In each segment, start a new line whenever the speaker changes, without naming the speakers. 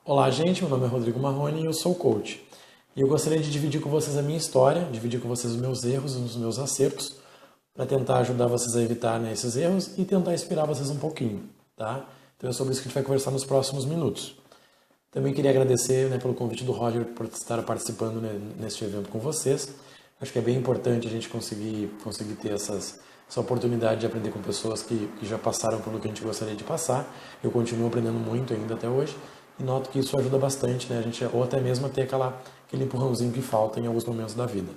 Olá, gente. Meu nome é Rodrigo Marrone e eu sou coach. E eu gostaria de dividir com vocês a minha história, dividir com vocês os meus erros e os meus acertos, para tentar ajudar vocês a evitar, né, esses erros e tentar inspirar vocês um pouquinho, tá? Então é sobre isso que a gente vai conversar nos próximos minutos. Também queria agradecer, né, pelo convite do Roger por estar participando, né, neste evento com vocês. Acho que é bem importante a gente conseguir ter essa oportunidade de aprender com pessoas que já passaram pelo que a gente gostaria de passar. Eu continuo aprendendo muito ainda até hoje e noto que isso ajuda bastante, né, a gente, ou até mesmo a ter aquele empurrãozinho que falta em alguns momentos da vida.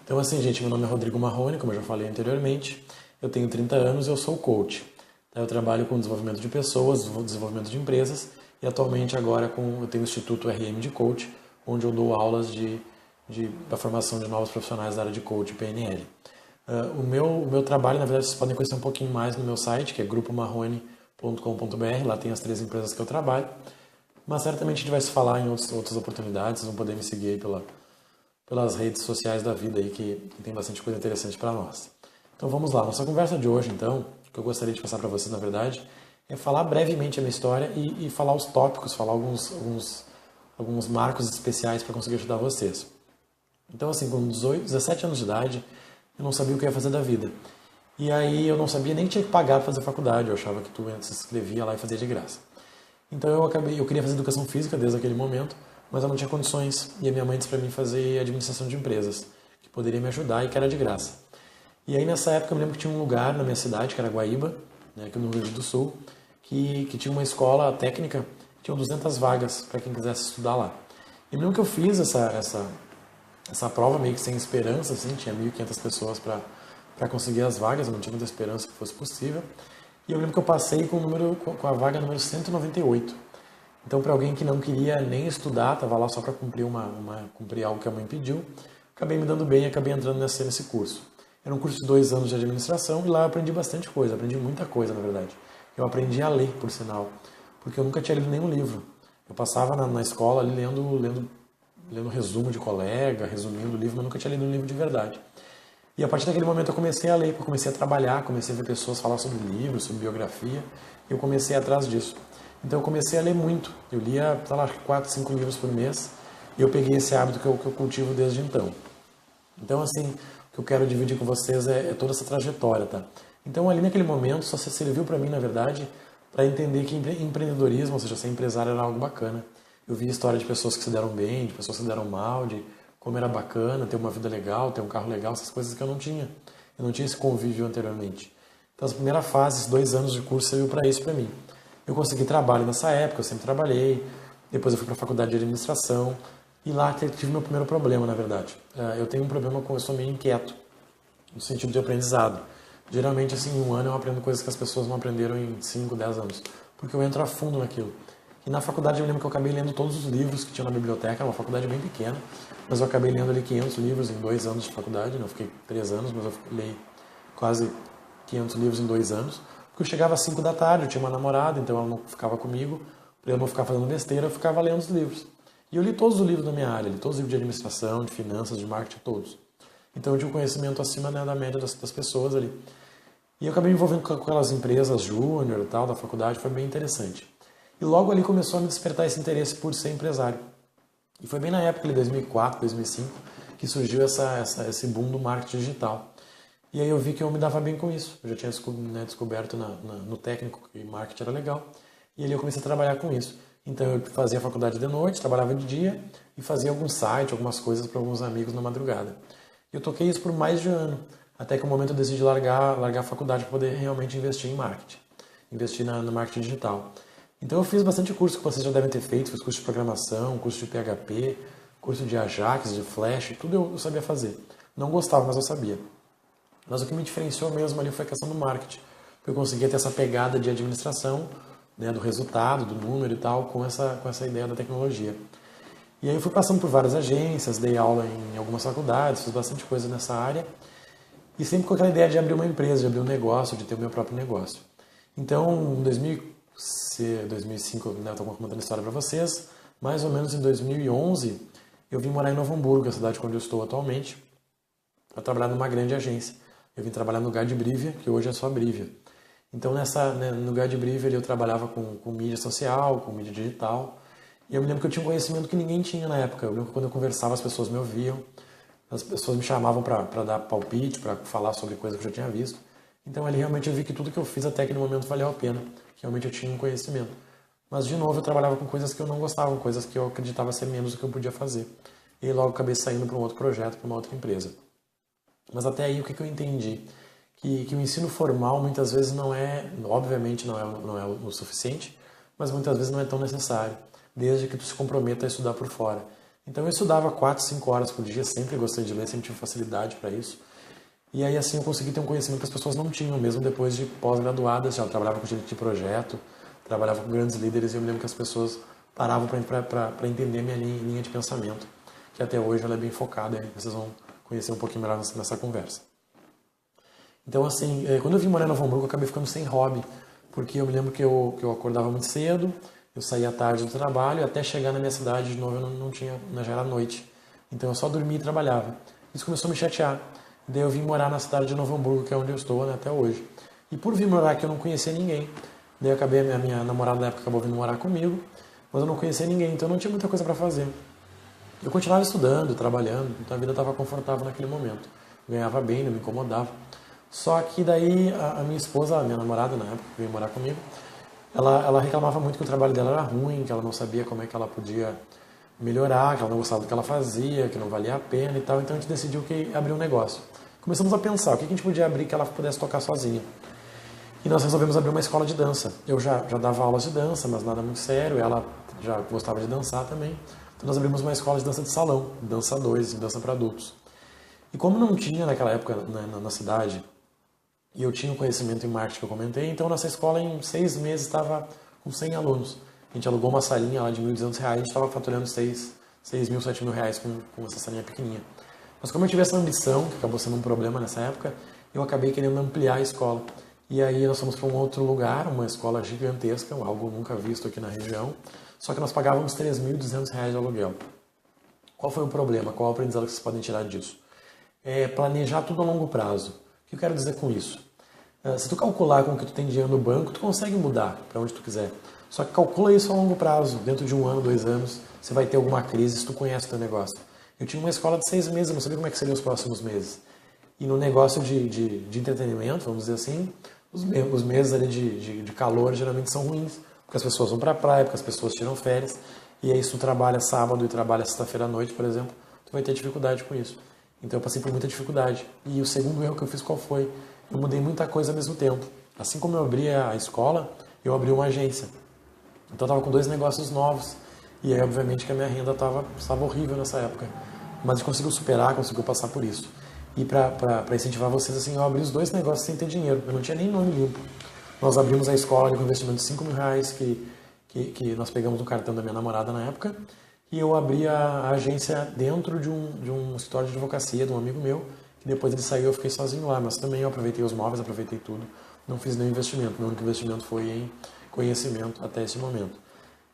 Então, assim, gente, meu nome é Rodrigo Marrone, como eu já falei anteriormente. Eu tenho 30 anos e eu sou coach. Eu trabalho com desenvolvimento de pessoas, desenvolvimento de empresas e atualmente agora eu tenho o Instituto RM de Coach, onde eu dou aulas da formação de novos profissionais da área de coach e PNL. O meu trabalho, na verdade, vocês podem conhecer um pouquinho mais no meu site, que é grupomarrone.com.br. Lá tem as 3 empresas que eu trabalho. Mas certamente a gente vai se falar em outras oportunidades. Vocês vão poder me seguir aí pelas redes sociais da vida aí, que tem bastante coisa interessante para nós. Então vamos lá. Nossa conversa de hoje, então, que eu gostaria de passar para vocês, na verdade, é falar brevemente a minha história e falar os tópicos, falar alguns marcos especiais para conseguir ajudar vocês. Então, assim, com 17 anos de idade, eu não sabia o que eu ia fazer da vida. E aí eu não sabia nem que tinha que pagar para fazer faculdade. Eu achava que tu se inscrevia lá e fazia de graça. Então eu queria fazer educação física desde aquele momento, mas eu não tinha condições. E a minha mãe disse para mim fazer administração de empresas, que poderia me ajudar e que era de graça. E aí nessa época eu me lembro que tinha um lugar na minha cidade, que era Guaíba, né, aqui no Rio Grande do Sul, que tinha uma escola técnica, tinha 200 vagas para quem quisesse estudar lá. E me lembro que eu fiz essa prova meio que sem esperança, assim, tinha 1.500 pessoas para conseguir as vagas, eu não tinha muita esperança que fosse possível. E eu lembro que eu passei com a vaga número 198. Então, para alguém que não queria nem estudar, estava lá só para cumprir algo que a mãe pediu, acabei me dando bem e acabei entrando nesse curso. Era um curso de 2 anos de administração e lá eu aprendi bastante coisa, aprendi muita coisa, na verdade. Eu aprendi a ler, por sinal, porque eu nunca tinha lido nenhum livro. Eu passava na escola ali lendo resumo de colega, resumindo o livro, mas nunca tinha lido um livro de verdade. E a partir daquele momento eu comecei a ler, eu comecei a trabalhar, comecei a ver pessoas falar sobre livros, sobre biografia, e eu comecei atrás disso. Então eu comecei a ler muito. Eu lia, sei lá, 4, 5 livros por mês, e eu peguei esse hábito que eu cultivo desde então. Então, assim, o que eu quero dividir com vocês é toda essa trajetória, tá? Então, ali naquele momento, só serviu para mim, na verdade, para entender que empreendedorismo, ou seja, ser empresário era algo bacana. Eu vi história de pessoas que se deram bem, de pessoas que se deram mal, de como era bacana ter uma vida legal, ter um carro legal, essas coisas que eu não tinha. Eu não tinha esse convívio anteriormente. Então, essa primeira fase, esses 2 anos de curso, serviu para isso para mim. Eu consegui trabalho nessa época, eu sempre trabalhei. Depois eu fui para a faculdade de administração. E lá tive meu primeiro problema, na verdade. Eu tenho um problema eu sou meio inquieto, no sentido de aprendizado. Geralmente, assim, em um ano eu aprendo coisas que as pessoas não aprenderam em 5, 10 anos. Porque eu entro a fundo naquilo. E na faculdade eu me lembro que eu acabei lendo todos os livros que tinha na biblioteca, era uma faculdade bem pequena, mas eu acabei lendo ali 500 livros em 2 anos de faculdade, né? Eu fiquei 3 anos, mas eu li quase 500 livros em 2 anos, porque eu chegava às 5 da tarde, eu tinha uma namorada, então ela não ficava comigo, para eu não ficar fazendo besteira, eu ficava lendo os livros. E eu li todos os livros da minha área, li todos os livros de administração, de finanças, de marketing, todos. Então eu tinha um conhecimento acima, né, da média das pessoas ali. E eu acabei me envolvendo com aquelas empresas júnior e tal, da faculdade, foi bem interessante. E logo ali começou a me despertar esse interesse por ser empresário. E foi bem na época, de 2004, 2005, que surgiu esse boom do marketing digital. E aí eu vi que eu me dava bem com isso. Eu já tinha descoberto no técnico que marketing era legal. E ali eu comecei a trabalhar com isso. Então eu fazia faculdade de noite, trabalhava de dia e fazia algum site, algumas coisas para alguns amigos na madrugada. E eu toquei isso por mais de um ano, até que o momento eu decidi largar a faculdade para poder realmente investir em marketing, investir no marketing digital. Então eu fiz bastante curso que vocês já devem ter feito, fiz curso de programação, curso de PHP, curso de Ajax, de Flash, tudo eu sabia fazer. Não gostava, mas eu sabia. Mas o que me diferenciou mesmo ali foi a questão do marketing, porque eu conseguia ter essa pegada de administração, né, do resultado, do número e tal, com essa ideia da tecnologia. E aí eu fui passando por várias agências, dei aula em algumas faculdades, fiz bastante coisa nessa área, e sempre com aquela ideia de abrir uma empresa, de abrir um negócio, de ter o meu próprio negócio. Então, em 2005, né, eu estou contando a história para vocês, mais ou menos em 2011, eu vim morar em Novo Hamburgo, a cidade onde eu estou atualmente, para trabalhar numa grande agência. Eu vim trabalhar no lugar de Brivia, que hoje é só Brivia. Então, no Guidebrief eu trabalhava com mídia social, com mídia digital. E eu me lembro que eu tinha um conhecimento que ninguém tinha na época. Eu lembro que quando eu conversava, as pessoas me ouviam. As pessoas me chamavam para dar palpite, para falar sobre coisas que eu já tinha visto. Então, ali realmente eu vi que tudo que eu fiz até aquele momento valeu a pena. Que realmente eu tinha um conhecimento. Mas, de novo, eu trabalhava com coisas que eu não gostava, coisas que eu acreditava ser menos do que eu podia fazer. E logo acabei saindo para um outro projeto, para uma outra empresa. Mas até aí, o que eu entendi? Que o ensino formal muitas vezes não é, obviamente não é o suficiente, mas muitas vezes não é tão necessário, desde que tu se comprometa a estudar por fora. Então eu estudava 4, 5 horas por dia, sempre gostei de ler, sempre tive facilidade para isso. E aí assim eu consegui ter um conhecimento que as pessoas não tinham, mesmo depois de pós-graduadas, já trabalhava com gerente de projeto, trabalhava com grandes líderes e eu me lembro que as pessoas paravam para entender minha linha de pensamento, que até hoje ela é bem focada, e vocês vão conhecer um pouquinho melhor nessa conversa. Então, assim, quando eu vim morar em Novo Hamburgo, eu acabei ficando sem hobby, porque eu me lembro que eu acordava muito cedo, eu saía à tarde do trabalho, e até chegar na minha cidade de novo eu não tinha, já era noite. Então eu só dormia e trabalhava. Isso começou a me chatear. Daí eu vim morar na cidade de Novo Hamburgo, que é onde eu estou, né, até hoje. E por vir morar aqui eu não conhecia ninguém. Daí eu acabei, a minha namorada na época acabou vindo morar comigo, mas eu não conhecia ninguém, então eu não tinha muita coisa para fazer. Eu continuava estudando, trabalhando, então a vida estava confortável naquele momento. Ganhava bem, não me incomodava. Só que daí a minha esposa, a minha namorada na época, que veio morar comigo, ela reclamava muito que o trabalho dela era ruim, que ela não sabia como é que ela podia melhorar, que ela não gostava do que ela fazia, que não valia a pena e tal. Então a gente decidiu que abrir um negócio. Começamos a pensar o que a gente podia abrir que ela pudesse tocar sozinha. E nós resolvemos abrir uma escola de dança. Eu já dava aulas de dança, mas nada muito sério. Ela já gostava de dançar também. Então nós abrimos uma escola de dança de salão, dança 2, dança para adultos. E como não tinha naquela época, né, na cidade, e eu tinha o conhecimento em marketing que eu comentei, então nossa escola em 6 meses estava com 100 alunos. A gente alugou uma salinha lá de R$ 1.200, a gente estava faturando 6 mil, 7 mil reais com essa salinha pequenininha. Mas como eu tive essa ambição, que acabou sendo um problema nessa época, eu acabei querendo ampliar a escola. E aí nós fomos para um outro lugar, uma escola gigantesca, algo nunca visto aqui na região, só que nós pagávamos R$ 3.200 de aluguel. Qual foi o problema? Qual é o aprendizado que vocês podem tirar disso? É planejar tudo a longo prazo. O que eu quero dizer com isso? Se tu calcular com o que tu tem dinheiro no banco, tu consegue mudar para onde tu quiser. Só que calcula isso a longo prazo. Dentro de 1 ano, 2 anos, você vai ter alguma crise se tu conhece o teu negócio. Eu tinha uma escola de 6 meses, eu não sabia como é que seriam os próximos meses. E no negócio de entretenimento, vamos dizer assim, os meses ali de calor geralmente são ruins. Porque as pessoas vão para a praia, porque as pessoas tiram férias. E aí se tu trabalha sábado e trabalha sexta-feira à noite, por exemplo, tu vai ter dificuldade com isso. Então eu passei por muita dificuldade. E o segundo erro que eu fiz qual foi? Eu mudei muita coisa ao mesmo tempo. Assim como eu abri a escola, eu abri uma agência. Então eu estava com 2 negócios novos. E aí, obviamente, que a minha renda estava horrível nessa época. Mas a gente conseguiu superar, conseguiu passar por isso. E para incentivar vocês, assim, eu abri os 2 negócios sem ter dinheiro. Eu não tinha nem nome limpo. Nós abrimos a escola com investimento de R$ 5 mil que nós pegamos no cartão da minha namorada na época. E eu abri a agência dentro de um escritório de advocacia de um amigo meu, que depois ele saiu eu fiquei sozinho lá, mas também eu aproveitei os móveis, aproveitei tudo, não fiz nenhum investimento, meu único investimento foi em conhecimento até esse momento.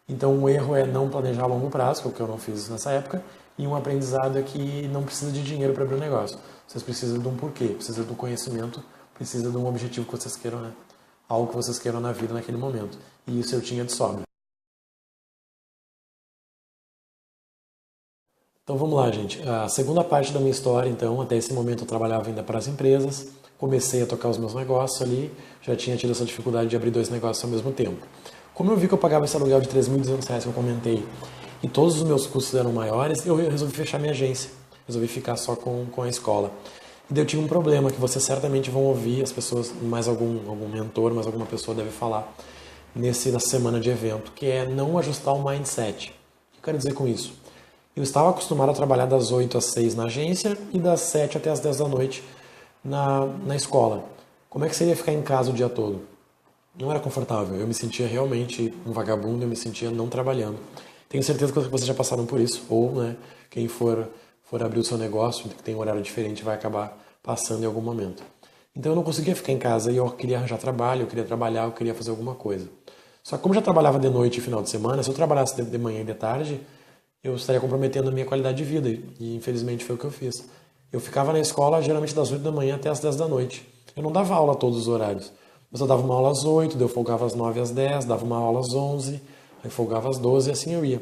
Então o erro é não planejar a longo prazo, que é o que eu não fiz nessa época, e um aprendizado é que não precisa de dinheiro para abrir um negócio, vocês precisam de um porquê, precisam de um conhecimento, precisam de um objetivo que vocês queiram, né? Algo que vocês queiram na vida naquele momento, e isso eu tinha de sobra. Então vamos lá, gente. A segunda parte da minha história, então, até esse momento eu trabalhava ainda para as empresas, comecei a tocar os meus negócios ali, já tinha tido essa dificuldade de abrir 2 negócios ao mesmo tempo. Como eu vi que eu pagava esse aluguel de R$ 3.200 que eu comentei, e todos os meus custos eram maiores, eu resolvi fechar minha agência, resolvi ficar só com a escola. E daí eu tinha um problema que vocês certamente vão ouvir, as pessoas, mais algum mentor, mais alguma pessoa deve falar nessa semana de evento, que é não ajustar o mindset. O que eu quero dizer com isso? Eu estava acostumado a trabalhar das 8 às 6 na agência e das 7 até as 10 da noite na escola. Como é que seria ficar em casa o dia todo? Não era confortável, eu me sentia realmente um vagabundo, eu me sentia não trabalhando. Tenho certeza que vocês já passaram por isso, ou né, quem for abrir o seu negócio, que tem um horário diferente, vai acabar passando em algum momento. Então eu não conseguia ficar em casa e eu queria arranjar trabalho, eu queria trabalhar, eu queria fazer alguma coisa. Só que como eu já trabalhava de noite e final de semana, se eu trabalhasse de manhã e de tarde, eu estaria comprometendo a minha qualidade de vida. E infelizmente foi o que eu fiz. Eu ficava na escola geralmente das 8 da manhã até as 10 da noite. Eu não dava aula a todos os horários. Mas eu dava uma aula às 8, daí eu folgava às 9 às 10, dava uma aula às 11, aí folgava às 12 e assim eu ia.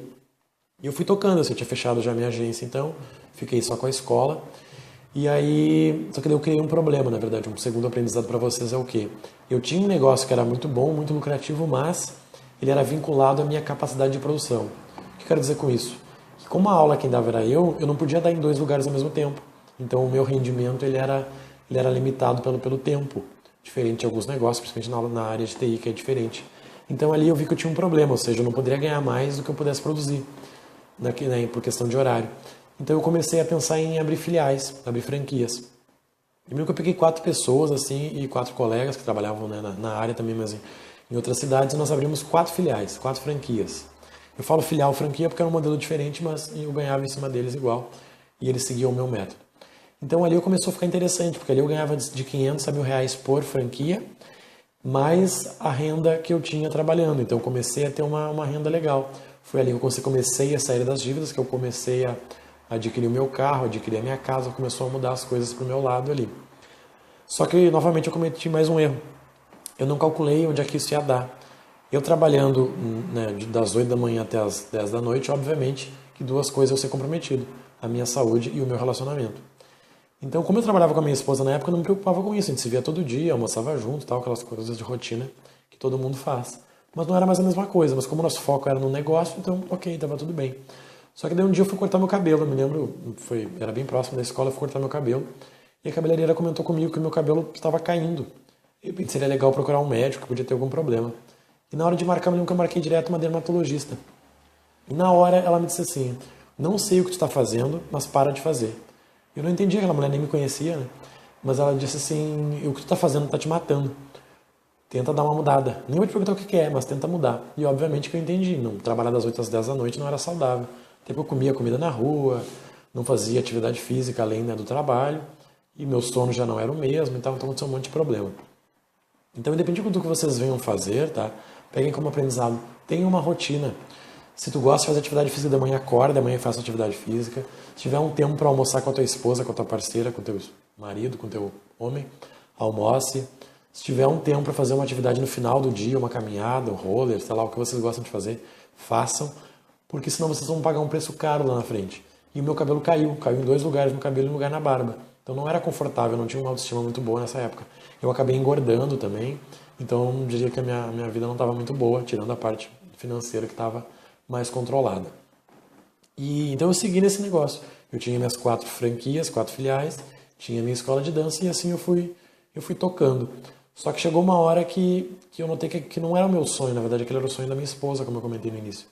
E eu fui tocando, assim, eu tinha fechado já a minha agência, então fiquei só com a escola. E aí, só que daí eu criei um problema, na verdade. Um segundo aprendizado para vocês é o quê? Eu tinha um negócio que era muito bom, muito lucrativo, mas ele era vinculado à minha capacidade de produção. O que eu quero dizer com isso? Que como a aula quem dava era eu não podia dar em dois lugares ao mesmo tempo. Então o meu rendimento ele era limitado pelo tempo, diferente de alguns negócios, principalmente na área de TI, que é diferente. Então ali eu vi que eu tinha um problema, ou seja, eu não poderia ganhar mais do que eu pudesse produzir, né, por questão de horário. Então eu comecei a pensar em abrir filiais, abrir franquias. E meio que eu peguei 4 pessoas assim e 4 colegas que trabalhavam, né, na área também, mas em outras cidades, e nós abrimos 4 filiais, 4 franquias. Eu falo filial franquia porque era um modelo diferente, mas eu ganhava em cima deles igual e eles seguiam o meu método. Então ali começou a ficar interessante, porque ali eu ganhava de 500 a 1.000 reais por franquia, mais a renda que eu tinha trabalhando. Então eu comecei a ter uma renda legal. Foi ali que eu comecei a sair das dívidas, que eu comecei a adquirir o meu carro, adquirir a minha casa, começou a mudar as coisas para o meu lado ali. Só que, novamente, eu cometi mais um erro. Eu não calculei onde é que isso ia dar. Eu trabalhando, né, das 8 da manhã até as 10 da noite, obviamente que duas coisas eu ser comprometido: a minha saúde e o meu relacionamento. Então, como eu trabalhava com a minha esposa na época, eu não me preocupava com isso. A gente se via todo dia, almoçava junto, tal, aquelas coisas de rotina que todo mundo faz. Mas não era mais a mesma coisa. Mas como o nosso foco era no negócio, então, ok, estava tudo bem. Só que daí um dia eu fui cortar meu cabelo, eu me lembro, era bem próximo da escola, eu fui cortar meu cabelo. E a cabeleireira comentou comigo que o meu cabelo estava caindo. Eu pensei, seria legal procurar um médico, que podia ter algum problema. E na hora de marcar, eu lembro que eu marquei direto uma dermatologista. E na hora ela me disse assim: não sei o que tu está fazendo, mas para de fazer. Eu não entendi, aquela mulher nem me conhecia, né? Mas ela disse assim: o que tu está fazendo está te matando. Tenta dar uma mudada. Nem vou te perguntar o que é, mas tenta mudar. E obviamente que eu entendi. Não, trabalhar das 8 às 10 da noite não era saudável. Até porque eu comia comida na rua, não fazia atividade física além, né, do trabalho. E meu sono já não era o mesmo, então aconteceu um monte de problema. Então, independente do que vocês venham fazer, tá? Peguem como aprendizado. Tenham uma rotina. Se tu gosta de fazer atividade física de manhã, acorda, de manhã faça atividade física. Se tiver um tempo para almoçar com a tua esposa, com a tua parceira, com o teu marido, com o teu homem, almoce. Se tiver um tempo para fazer uma atividade no final do dia, uma caminhada, um roller, sei lá, o que vocês gostam de fazer, façam, porque senão vocês vão pagar um preço caro lá na frente. E o meu cabelo caiu em 2 lugares no cabelo e um lugar na barba. Então não era confortável, não tinha uma autoestima muito boa nessa época. Eu acabei engordando também, então eu diria que a minha vida não estava muito boa, tirando a parte financeira que estava mais controlada. E então eu segui nesse negócio. Eu tinha minhas 4 franquias, 4 filiais, tinha minha escola de dança e assim eu fui tocando. Só que chegou uma hora que eu notei que não era o meu sonho, na verdade, aquele era o sonho da minha esposa, como eu comentei no início.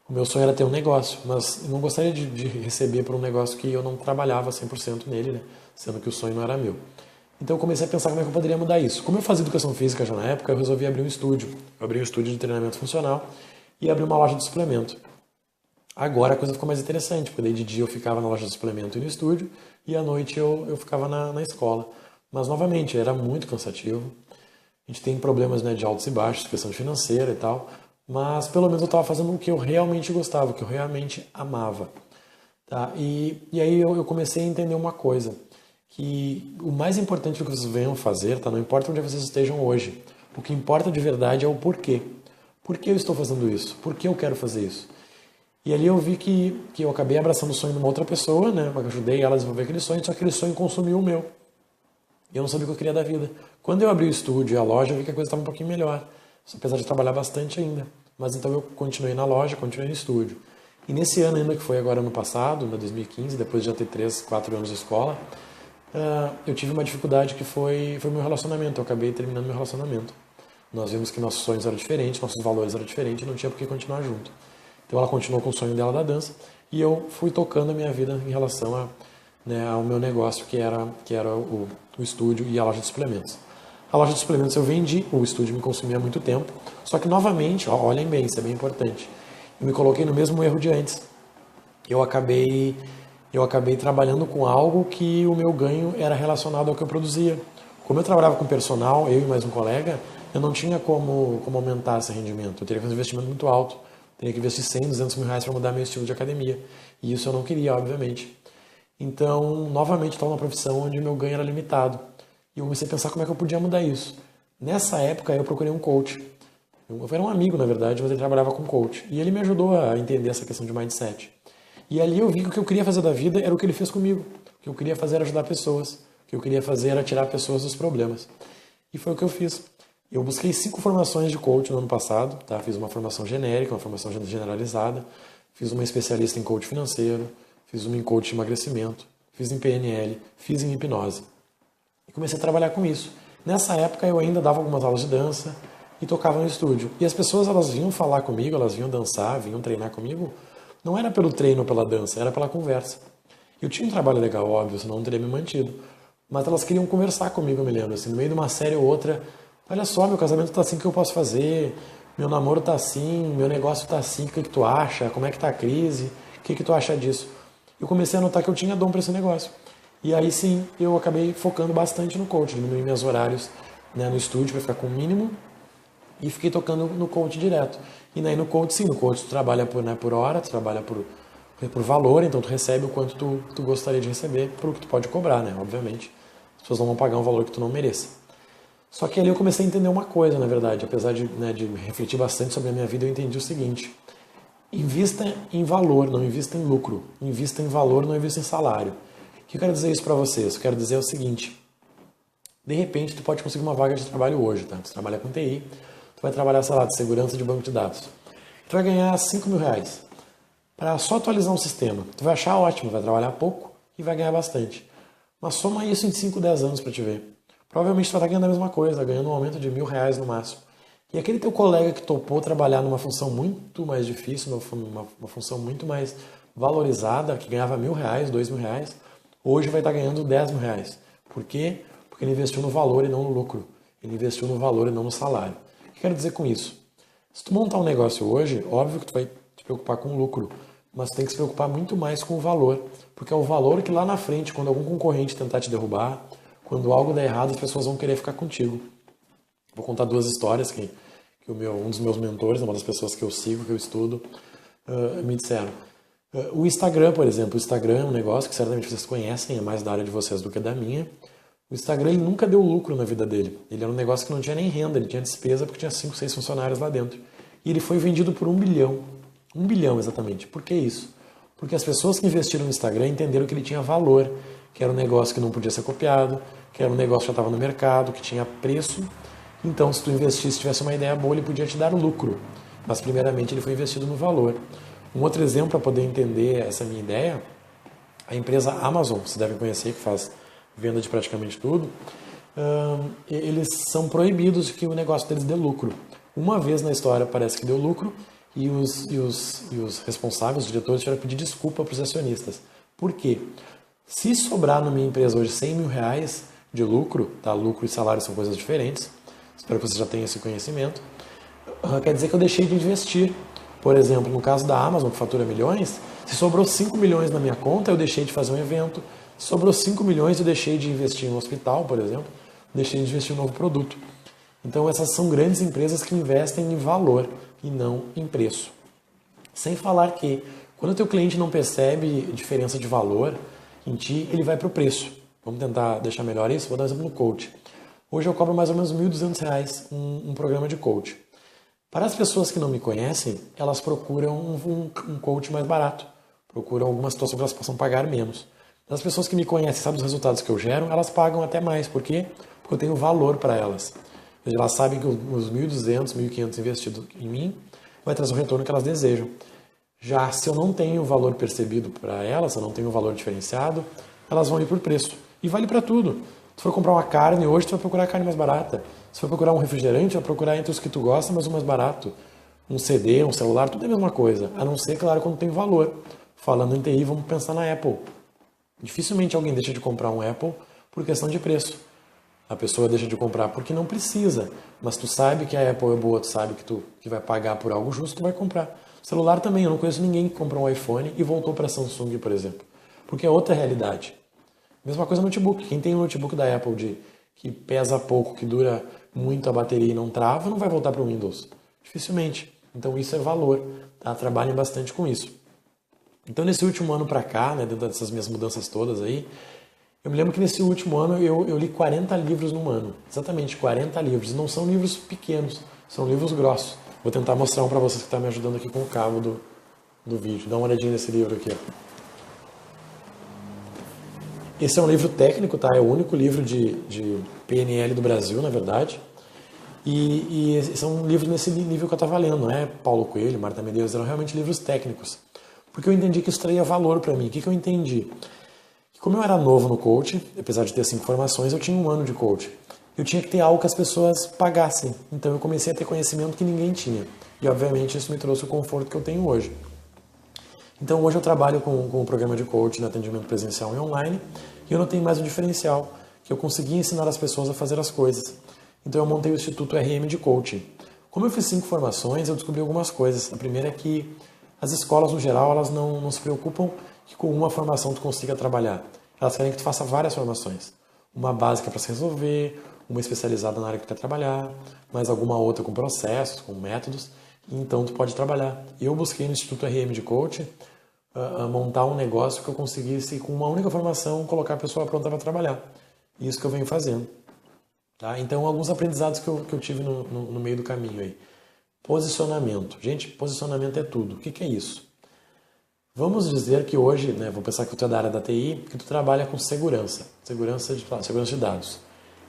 O meu sonho era ter um negócio, mas eu não gostaria de receber por um negócio que eu não trabalhava 100% nele, né? Sendo que o sonho não era meu. Então eu comecei a pensar como é que eu poderia mudar isso. Como eu fazia educação física já na época, eu resolvi abrir um estúdio. Eu abri um estúdio de treinamento funcional e abri uma loja de suplemento. Agora a coisa ficou mais interessante, porque daí de dia eu ficava na loja de suplemento e no estúdio, e à noite eu ficava na escola. Mas, novamente, era muito cansativo. A gente tem problemas, né, de altos e baixos, questão financeira e tal, mas pelo menos eu estava fazendo o que eu realmente gostava, o que eu realmente amava. Tá? E aí eu comecei a entender uma coisa, que o mais importante do que vocês venham fazer, tá? Não importa onde vocês estejam hoje, o que importa de verdade é o porquê. Por que eu estou fazendo isso? Por que eu quero fazer isso? E ali eu vi que eu acabei abraçando o sonho de uma outra pessoa, né? Eu ajudei ela a desenvolver aquele sonho, só que aquele sonho consumiu o meu. E eu não sabia o que eu queria da vida. Quando eu abri o estúdio e a loja, eu vi que a coisa estava um pouquinho melhor. Apesar de trabalhar bastante ainda. Mas então eu continuei na loja, continuei no estúdio. E nesse ano ainda, que foi agora ano passado, em 2015, depois de já ter 3, 4 anos de escola, eu tive uma dificuldade que foi o meu relacionamento. Eu acabei terminando meu relacionamento. Nós vimos que nossos sonhos eram diferentes, nossos valores eram diferentes e não tinha por que continuar junto. Então ela continuou com o sonho dela da dança e eu fui tocando a minha vida em relação né, ao meu negócio, que era o estúdio e a loja de suplementos. A loja de suplementos eu vendi, o estúdio me consumia muito tempo, só que novamente, olhem bem, isso é bem importante, eu me coloquei no mesmo erro de antes. Eu acabei trabalhando com algo que o meu ganho era relacionado ao que eu produzia. Como eu trabalhava com personal, eu e mais um colega, eu não tinha como aumentar esse rendimento. Eu teria que fazer um investimento muito alto. Teria que investir 100, 200 mil reais para mudar meu estilo de academia. E isso eu não queria, obviamente. Então, novamente, estava numa profissão onde meu ganho era limitado. E eu comecei a pensar como é que eu podia mudar isso. Nessa época eu procurei um coach. Eu era um amigo, na verdade, mas ele trabalhava com coach. E ele me ajudou a entender essa questão de mindset. E ali eu vi que o que eu queria fazer da vida era o que ele fez comigo. O que eu queria fazer era ajudar pessoas. O que eu queria fazer era tirar pessoas dos problemas. E foi o que eu fiz. Eu busquei 5 formações de coach no ano passado. Tá? Fiz uma formação genérica, uma formação generalizada. Fiz uma especialista em coach financeiro. Fiz uma em coach de emagrecimento. Fiz em PNL. Fiz em hipnose. E comecei a trabalhar com isso. Nessa época eu ainda dava algumas aulas de dança e tocava no estúdio. E as pessoas, elas vinham falar comigo, elas vinham dançar, vinham treinar comigo. Não era pelo treino ou pela dança, era pela conversa. Eu tinha um trabalho legal, óbvio, senão não teria me mantido. Mas elas queriam conversar comigo, eu me lembro, assim, no meio de uma série ou outra. Olha só, meu casamento tá assim, o que eu posso fazer? Meu namoro tá assim, meu negócio tá assim, o que tu acha? Como é que tá a crise? O que tu acha disso? Eu comecei a notar que eu tinha dom para esse negócio. E aí sim, eu acabei focando bastante no coach, diminuí meus horários, né, no estúdio para ficar com o mínimo e fiquei tocando no coach direto. E aí no coach, sim, no coach tu trabalha por, né, por hora, tu trabalha por valor, então tu recebe o quanto tu gostaria de receber, por o que tu pode cobrar, né, obviamente. As pessoas não vão pagar um valor que tu não mereça. Só que ali eu comecei a entender uma coisa, na verdade, apesar de, né, de refletir bastante sobre a minha vida, eu entendi o seguinte: invista em valor, não invista em lucro. Invista em valor, não invista em salário. O que eu quero dizer isso para vocês? Eu quero dizer o seguinte: de repente tu pode conseguir uma vaga de trabalho hoje, tá? Tu trabalha com TI, tu vai trabalhar, sei lá, de segurança de banco de dados. Tu vai ganhar 5 mil reais para só atualizar um sistema. Tu vai achar ótimo, vai trabalhar pouco e vai ganhar bastante. Mas soma isso em 5, 10 anos para te ver. Provavelmente tu vai estar ganhando a mesma coisa, ganhando um aumento de R$ 1.000 no máximo. E aquele teu colega que topou trabalhar numa função muito mais difícil, uma função muito mais valorizada, que ganhava R$ 1.000, R$ 2.000, hoje vai estar ganhando R$ 10.000. Por quê? Porque ele investiu no valor e não no lucro. Ele investiu no valor e não no salário. O que eu quero dizer com isso? Se tu montar um negócio hoje, óbvio que tu vai te preocupar com o lucro, mas tu tem que se preocupar muito mais com o valor, porque é o valor que lá na frente, quando algum concorrente tentar te derrubar, quando algo der errado, as pessoas vão querer ficar contigo. Vou contar 2 histórias que um dos meus mentores, uma das pessoas que eu sigo, que eu estudo, me disseram. O Instagram, por exemplo, o Instagram é um negócio que certamente vocês conhecem, é mais da área de vocês do que da minha. O Instagram ele nunca deu lucro na vida dele. Ele era um negócio que não tinha nem renda, ele tinha despesa porque tinha 5, 6 funcionários lá dentro. E ele foi vendido por 1 bilhão. 1 bilhão exatamente. Por que isso? Porque as pessoas que investiram no Instagram entenderam que ele tinha valor, que era um negócio que não podia ser copiado, que era um negócio que já estava no mercado, que tinha preço. Então, se tu investisse, tivesse uma ideia boa, ele podia te dar lucro. Mas, primeiramente, ele foi investido no valor. Um outro exemplo para poder entender essa minha ideia, a empresa Amazon, vocês devem conhecer, que faz venda de praticamente tudo, eles são proibidos de que o negócio deles dê lucro. Uma vez na história parece que deu lucro e os responsáveis, os diretores, tiveram que pedir desculpa para os acionistas. Por quê? Se sobrar na minha empresa hoje R$ 100.000 de lucro, tá? Lucro e salário são coisas diferentes, espero que você já tenha esse conhecimento, quer dizer que eu deixei de investir. Por exemplo, no caso da Amazon, que fatura milhões, se sobrou 5 milhões na minha conta, eu deixei de fazer um evento. Se sobrou 5 milhões, eu deixei de investir em um hospital, por exemplo, deixei de investir em um novo produto. Então, essas são grandes empresas que investem em valor e não em preço. Sem falar que, quando o teu cliente não percebe diferença de valor em ti, ele vai para o preço. Vamos tentar deixar melhor isso? Vou dar um exemplo no coach. Hoje eu cobro mais ou menos R$ 1.200 um programa de coach. Para as pessoas que não me conhecem, elas procuram um coach mais barato. Procuram alguma situação que elas possam pagar menos. As pessoas que me conhecem, sabem os resultados que eu gero, elas pagam até mais. Por quê? Porque eu tenho valor para elas. Elas sabem que os 1.200, 1.500 investidos em mim vai trazer o retorno que elas desejam. Já se eu não tenho o valor percebido para elas, se eu não tenho o valor diferenciado, elas vão ir por preço. E vale para tudo. Se for comprar uma carne hoje, tu vai procurar a carne mais barata. Se for procurar um refrigerante, vai procurar entre os que tu gosta, mas o mais barato. Um CD, um celular, tudo é a mesma coisa. A não ser, claro, quando tem valor. Falando em TI, vamos pensar na Apple. Dificilmente alguém deixa de comprar um Apple por questão de preço. A pessoa deixa de comprar porque não precisa, mas tu sabe que a Apple é boa, tu sabe que vai pagar por algo justo, tu vai comprar. Celular também, eu não conheço ninguém que comprou um iPhone e voltou para a Samsung, por exemplo, porque é outra realidade. Mesma coisa no notebook. Quem tem um notebook da Apple que pesa pouco, que dura muito a bateria e não trava, não vai voltar para o Windows. Dificilmente. Então isso é valor. Tá? Trabalhem bastante com isso. Então nesse último ano para cá, né, dentro dessas minhas mudanças todas aí, Eu me lembro que nesse último ano eu li 40 livros num ano. Exatamente, 40 livros. E não são livros pequenos, são livros grossos. Vou tentar mostrar um para vocês que está me ajudando aqui com o cabo do vídeo. Dá uma olhadinha nesse livro aqui. Ó. Esse é um livro técnico, tá? É o único livro de PNL do Brasil, na verdade. E são livros nesse nível que eu estava lendo, não é Paulo Coelho, Marta Medeiros, eram realmente livros técnicos. Porque eu entendi que isso traria valor para mim. O que eu entendi? Como eu era novo no coaching, apesar de ter 5 formações, eu tinha 1 ano de coaching. Eu tinha que ter algo que as pessoas pagassem. Então eu comecei a ter conhecimento que ninguém tinha. E obviamente isso me trouxe o conforto que eu tenho hoje. Então hoje eu trabalho com o programa de coaching no atendimento presencial e online. E eu não tenho mais um diferencial, que eu consegui ensinar as pessoas a fazer as coisas. Então eu montei o Instituto RM de Coaching. Como eu fiz 5 formações, eu descobri algumas coisas. A primeira é que as escolas, no geral, elas não se preocupam que com uma formação tu consiga trabalhar. Elas querem que tu faça várias formações. Uma básica para se resolver, uma especializada na área que tu quer trabalhar, mais alguma outra com processos, com métodos, e então tu pode trabalhar. Eu busquei no Instituto RM de Coaching montar um negócio que eu conseguisse, com uma única formação, colocar a pessoa pronta para trabalhar. Isso que eu venho fazendo. Tá? Então, alguns aprendizados que eu tive no meio do caminho aí. Posicionamento. Gente, posicionamento é tudo. O que é isso? Vamos dizer que hoje, né, vou pensar que tu é da área da TI, que tu trabalha com segurança de dados.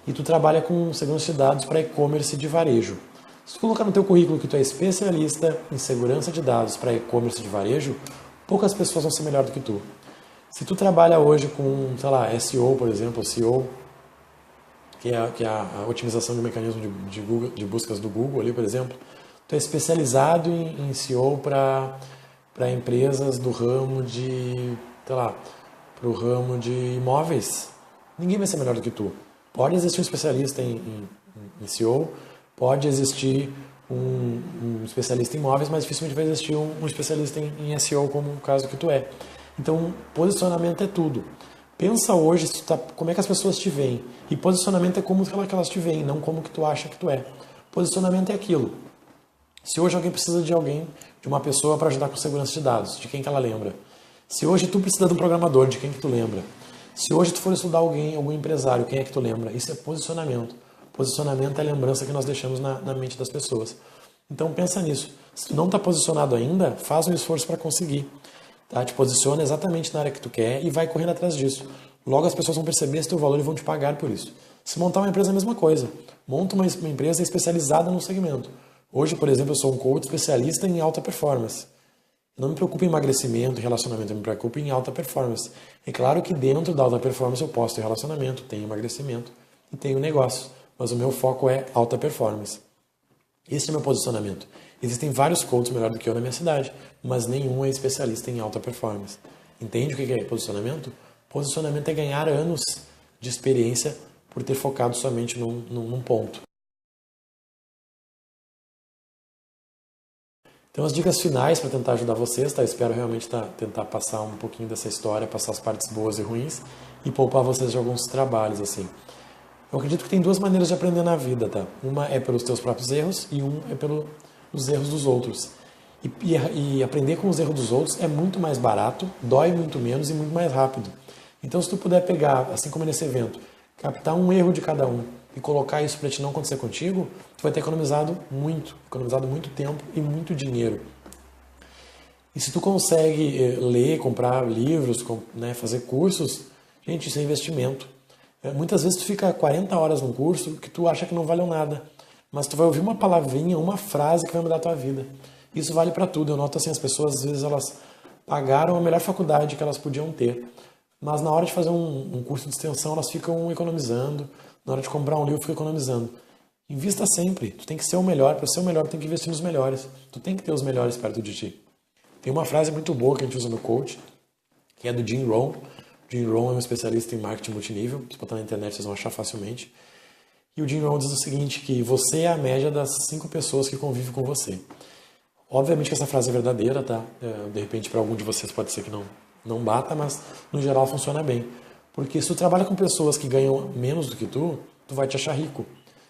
E tu trabalha com segurança de dados para e-commerce de varejo. Se tu colocar no teu currículo que tu é especialista em segurança de dados para e-commerce de varejo, poucas pessoas vão ser melhor do que tu. Se tu trabalha hoje com, sei lá, SEO, por exemplo, SEO, que é a otimização de mecanismo de buscas do Google ali, por exemplo, tu é especializado em SEO para empresas do ramo de, sei lá, para o ramo de imóveis. Ninguém vai ser melhor do que tu. Pode existir um especialista em SEO, pode existir um especialista em imóveis, mas dificilmente vai existir um especialista em SEO, como o caso que tu é. Então, posicionamento é tudo. Pensa hoje como é que as pessoas te veem. E posicionamento é como que elas te veem, não como que tu acha que tu é. Posicionamento é aquilo. Se hoje alguém precisa de uma pessoa para ajudar com segurança de dados, de quem que ela lembra? Se hoje tu precisa de um programador, de quem que tu lembra? Se hoje tu for estudar algum empresário, quem é que tu lembra? Isso é posicionamento. Posicionamento é a lembrança que nós deixamos na mente das pessoas. Então pensa nisso. Se tu não está posicionado ainda, faz um esforço para conseguir. Tá? Te posiciona exatamente na área que tu quer e vai correndo atrás disso. Logo as pessoas vão perceber esse teu valor e vão te pagar por isso. Se montar uma empresa é a mesma coisa. Monta uma empresa especializada no segmento. Hoje, por exemplo, eu sou um coach especialista em alta performance. Não me preocupo em emagrecimento e relacionamento, eu me preocupo em alta performance. É claro que dentro da alta performance eu posso ter relacionamento, tenho emagrecimento e tenho negócio. Mas o meu foco é alta performance. Esse é o meu posicionamento. Existem vários coaches melhor do que eu na minha cidade, mas nenhum é especialista em alta performance. Entende o que é posicionamento? Posicionamento é ganhar anos de experiência por ter focado somente num ponto. Então as dicas finais para tentar ajudar vocês, tá? Eu espero realmente tentar passar um pouquinho dessa história, passar as partes boas e ruins e poupar vocês de alguns trabalhos, assim. Eu acredito que tem 2 maneiras de aprender na vida, tá? Uma é pelos teus próprios erros e é pelos erros dos outros. E aprender com os erros dos outros é muito mais barato, dói muito menos e muito mais rápido. Então se tu puder pegar, assim como nesse evento, captar um erro de cada um e colocar isso para te não acontecer contigo, tu vai ter economizado muito tempo e muito dinheiro. E se tu consegue ler, comprar livros, né, fazer cursos, gente, isso é investimento. Muitas vezes tu fica 40 horas num curso que tu acha que não valeu nada, mas tu vai ouvir uma palavrinha, uma frase que vai mudar a tua vida. Isso vale para tudo. Eu noto assim, as pessoas às vezes elas pagaram a melhor faculdade que elas podiam ter, mas na hora de fazer um curso de extensão elas ficam economizando, na hora de comprar um livro ficam economizando. Invista sempre, tu tem que ser o melhor, para ser o melhor tu tem que investir nos melhores, tu tem que ter os melhores perto de ti. Tem uma frase muito boa que a gente usa no coach, que é do Jim Rohn. Jim Rohn é um especialista em marketing multinível, se botar na internet vocês vão achar facilmente. E o Jim Rohn diz o seguinte, que você é a média das 5 pessoas que convivem com você. Obviamente que essa frase é verdadeira, tá? De repente para algum de vocês pode ser que não bata, mas no geral funciona bem. Porque se tu trabalha com pessoas que ganham menos do que tu vai te achar rico.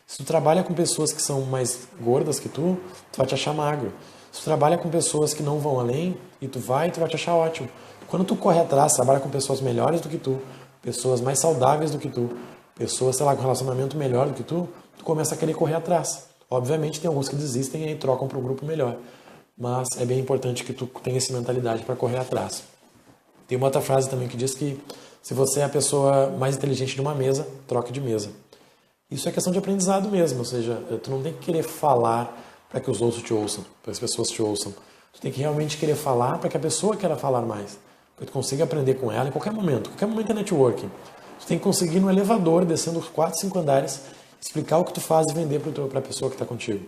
Se tu trabalha com pessoas que são mais gordas que tu vai te achar magro. Se tu trabalha com pessoas que não vão além e tu vai te achar ótimo. Quando tu corre atrás, trabalha com pessoas melhores do que tu, pessoas mais saudáveis do que tu, pessoas, sei lá, com relacionamento melhor do que tu começa a querer correr atrás. Obviamente tem alguns que desistem e aí trocam para um grupo melhor, mas é bem importante que tu tenha essa mentalidade para correr atrás. Tem uma outra frase também que diz que se você é a pessoa mais inteligente de uma mesa, troque de mesa. Isso é questão de aprendizado mesmo, ou seja, tu não tem que querer falar para que os outros te ouçam, para as pessoas te ouçam. Tu tem que realmente querer falar para que a pessoa queira falar mais, para que tu consiga aprender com ela em qualquer momento é networking. Tu tem que conseguir no elevador, descendo os 4, 5 andares, explicar o que tu faz e vender para a pessoa que está contigo.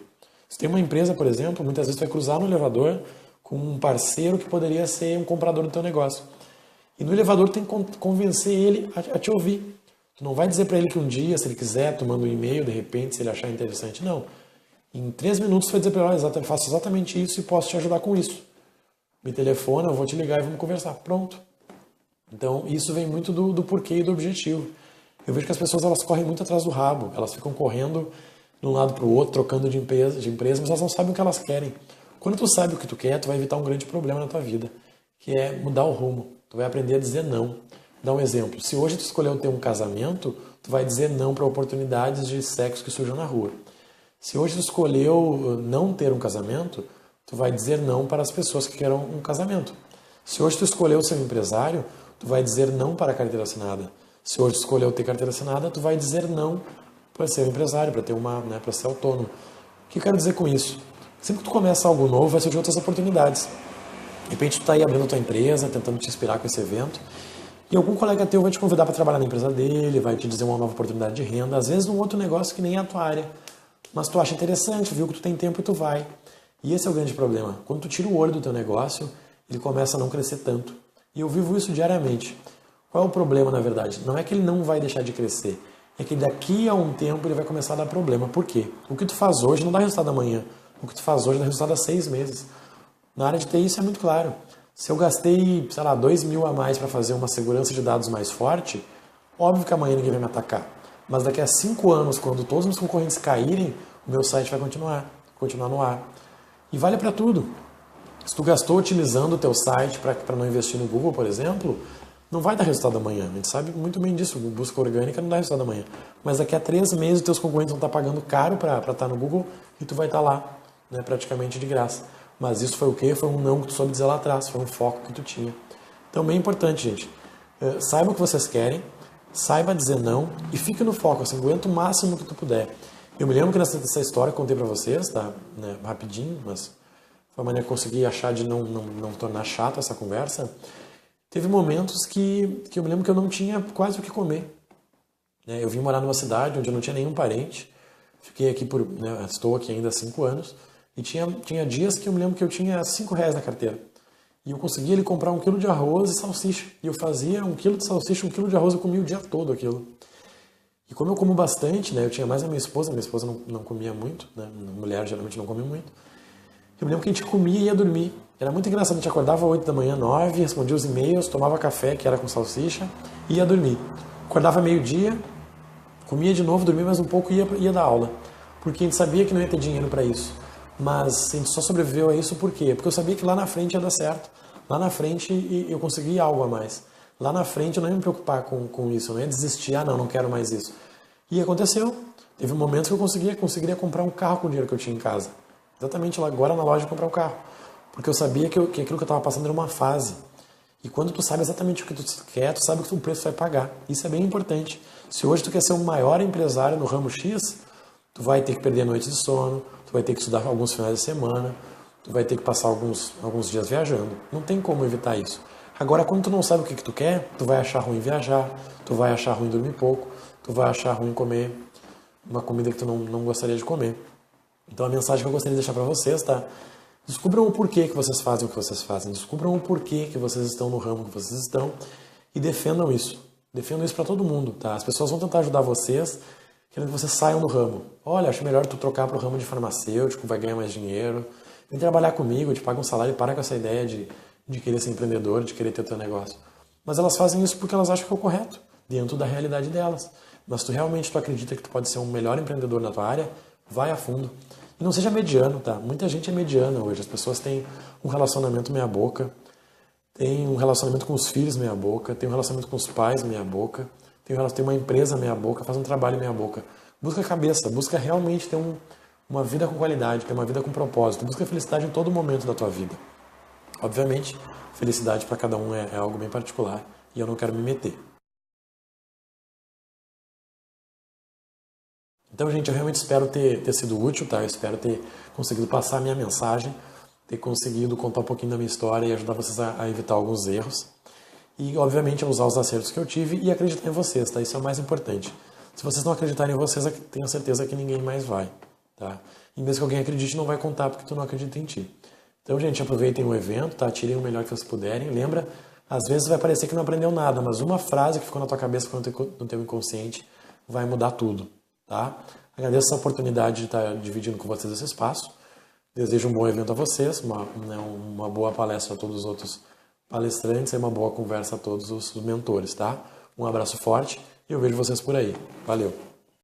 Se tem uma empresa, por exemplo, muitas vezes tu vai cruzar no elevador com um parceiro que poderia ser um comprador do teu negócio. E no elevador tu tem que convencer ele a te ouvir. Tu não vai dizer para ele que um dia, se ele quiser, tu manda um e-mail, de repente, se ele achar interessante. Não. Em 3 minutos tu vai dizer para ele, faço exatamente isso e posso te ajudar com isso. Me telefona, eu vou te ligar e vamos conversar. Pronto. Então, isso vem muito do porquê e do objetivo. Eu vejo que as pessoas elas correm muito atrás do rabo. Elas ficam correndo de um lado para o outro, trocando de empresa, mas elas não sabem o que elas querem. Quando tu sabe o que tu quer, tu vai evitar um grande problema na tua vida, que é mudar o rumo. Tu vai aprender a dizer não. Dá um exemplo. Se hoje tu escolheu ter um casamento, tu vai dizer não para oportunidades de sexo que surjam na rua. Se hoje tu escolheu não ter um casamento, tu vai dizer não para as pessoas que querem um casamento. Se hoje tu escolheu ser um empresário, tu vai dizer não para a carteira assinada. Se hoje tu escolheu ter carteira assinada, tu vai dizer não para ser um empresário, para ter para ser autônomo. O que eu quero dizer com isso? Sempre que tu começa algo novo, vai surgir outras oportunidades. De repente tu está aí abrindo a tua empresa, tentando te inspirar com esse evento, e algum colega teu vai te convidar para trabalhar na empresa dele, vai te dizer uma nova oportunidade de renda, às vezes num outro negócio que nem é a tua área. Mas tu acha interessante, viu que tu tem tempo e tu vai. E esse é o grande problema. Quando tu tira o olho do teu negócio, ele começa a não crescer tanto. E eu vivo isso diariamente. Qual é o problema, na verdade? Não é que ele não vai deixar de crescer. É que daqui a um tempo ele vai começar a dar problema. Por quê? O que tu faz hoje não dá resultado amanhã. O que tu faz hoje dá resultado há 6 meses. Na área de TI isso é muito claro. Se eu gastei, sei lá, 2 mil a mais para fazer uma segurança de dados mais forte, óbvio que amanhã ninguém vai me atacar. Mas daqui a 5 anos, quando todos os meus concorrentes caírem, o meu site vai continuar no ar. E vale para tudo. Se tu gastou otimizando o teu site para não investir no Google, por exemplo, não vai dar resultado amanhã. A gente sabe muito bem disso. Busca orgânica não dá resultado amanhã. Mas daqui a 3 meses, os teus concorrentes vão estar pagando caro para estar no Google e tu vai estar lá, praticamente de graça. Mas isso foi o quê? Foi um não que tu soube dizer lá atrás. Foi um foco que tu tinha. Então, bem importante, gente. Saiba o que vocês querem. Saiba dizer não e fica no foco, assim, aguenta o máximo que tu puder. Eu me lembro que nessa história que eu contei pra vocês, tá? Rapidinho, mas foi uma maneira que eu consegui achar de não tornar chata essa conversa. Teve momentos que eu me lembro que eu não tinha quase o que comer. Eu vim morar numa cidade onde eu não tinha nenhum parente. Fiquei aqui estou aqui ainda há 5 anos. E tinha dias que eu me lembro que eu tinha R$5 na carteira. E eu conseguia ele comprar 1 quilo de arroz e salsicha. E eu fazia 1 quilo de salsicha, 1 quilo de arroz, eu comia o dia todo aquilo. E como eu como bastante, eu tinha mais a minha esposa não comia muito, mulher geralmente não come muito. Eu me lembro que a gente comia e ia dormir. Era muito engraçado, a gente acordava às 8 da manhã, 9, respondia os e-mails, tomava café, que era com salsicha, e ia dormir. Acordava meio-dia, comia de novo, dormia mais um pouco e ia dar aula. Porque a gente sabia que não ia ter dinheiro para isso. Mas a gente só sobreviveu a isso por quê? Porque eu sabia que lá na frente ia dar certo. Lá na frente eu conseguia algo a mais. Lá na frente eu não ia me preocupar com isso, eu não ia desistir, não quero mais isso. E aconteceu. Teve um momento que eu conseguiria comprar um carro com o dinheiro que eu tinha em casa. Exatamente lá, agora na loja comprar um carro. Porque eu sabia que aquilo que eu estava passando era uma fase. E quando tu sabe exatamente o que tu quer, tu sabe o que o preço vai pagar. Isso é bem importante. Se hoje tu quer ser o maior empresário no ramo X, tu vai ter que perder noites de sono, tu vai ter que estudar alguns finais de semana, tu vai ter que passar alguns dias viajando. Não tem como evitar isso. Agora, quando tu não sabe o que tu quer, tu vai achar ruim viajar, tu vai achar ruim dormir pouco, tu vai achar ruim comer uma comida que tu não gostaria de comer. Então a mensagem que eu gostaria de deixar para vocês, tá? Descubram o porquê que vocês fazem o que vocês fazem. Descubram o porquê que vocês estão no ramo que vocês estão e defendam isso. Defendam isso para todo mundo, tá? As pessoas vão tentar ajudar vocês, querendo que vocês saiam do ramo. Olha, acho melhor tu trocar para o ramo de farmacêutico, vai ganhar mais dinheiro. Vem trabalhar comigo, te paga um salário e para com essa ideia de querer ser empreendedor, de querer ter o teu negócio. Mas elas fazem isso porque elas acham que é o correto, dentro da realidade delas. Mas tu realmente acredita que tu pode ser um melhor empreendedor na tua área, vai a fundo. E não seja mediano, tá? Muita gente é mediana hoje. As pessoas têm um relacionamento meia boca. tem um relacionamento com os filhos meia boca, tem um relacionamento com os pais meia boca, tem uma empresa meia boca, faz um trabalho meia boca. Busca a cabeça, busca realmente ter uma vida com qualidade, ter uma vida com propósito, busca felicidade em todo momento da tua vida. Obviamente, felicidade para cada um é algo bem particular e eu não quero me meter. Então, gente, eu realmente espero ter sido útil, tá? Eu espero ter conseguido passar a minha mensagem, ter conseguido contar um pouquinho da minha história e ajudar vocês a evitar alguns erros. E, obviamente, a usar os acertos que eu tive e acreditar em vocês, tá? Isso é o mais importante. Se vocês não acreditarem em vocês, tenho certeza que ninguém mais vai, tá? E mesmo que alguém acredite, não vai contar porque tu não acredita em ti. Então, gente, aproveitem o evento, tá? Tirem o melhor que vocês puderem. Lembra, às vezes vai parecer que não aprendeu nada, mas uma frase que ficou na tua cabeça, ficou no teu inconsciente, vai mudar tudo, tá? Agradeço essa oportunidade de estar dividindo com vocês esse espaço. Desejo um bom evento a vocês, uma boa palestra a todos os outros palestrantes e uma boa conversa a todos os mentores, tá? Um abraço forte e eu vejo vocês por aí. Valeu!